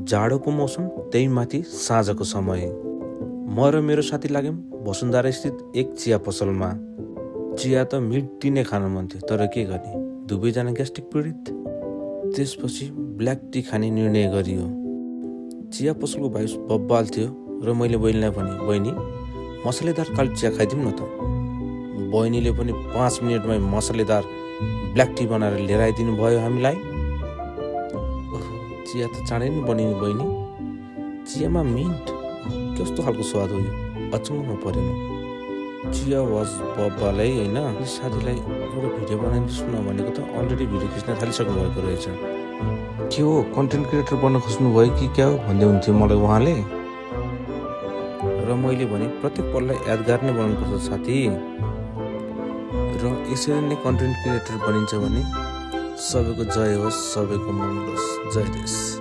जाडोको मौसम, त्यही माथि साँझको समय। म र मेरो साथी लाग्यौँ वसुन्धरा स्थित एक चिया पसलमा। चिया त मिल्टी नै खान मन थियो, तर के गर्ने, दुवैजना ग्यास्ट्रिक पीडित। त्यसपछि ब्ल्याक टी खाने निर्णय गरियो। चिया पसलको भाइ बब्बाल थियो र मैले बहिनीलाई भने, बहिनी मसलेदार कालो चिया खाइदिउँ न त। बहिनीले पनि 5 मिनटमै मसलेदार ब्ल्याक टी बनाएर लिएर आइदिनु भयो हामीलाई। चिया त चाँडै नै बनिने बहिनी, चियामा मिन्ट, कस्तो खालको स्वाद हो यो, अचम्म परेन। चिया वाज बब्बालै होइन, साथीलाई एउटा भिडियो बनाइदिनुहोस् न भनेको त अलरेडी भिडियो खिच्न थालिसक्नु भएको रहेछ। के हो, कन्टेन्ट क्रिएटर बन्न खोज्नु भयो कि क्या हो भन्दै हुन्थ्यो मलाई उहाँले। र मैले भने प्रत्येक पललाई यादगार नै बनाउनुपर्छ साथी, र यसरी नै कन्टेन्ट क्रिएटर बनिन्छ भने सबैको जय होस्, सबैको मङ्गल होस्। जय देश।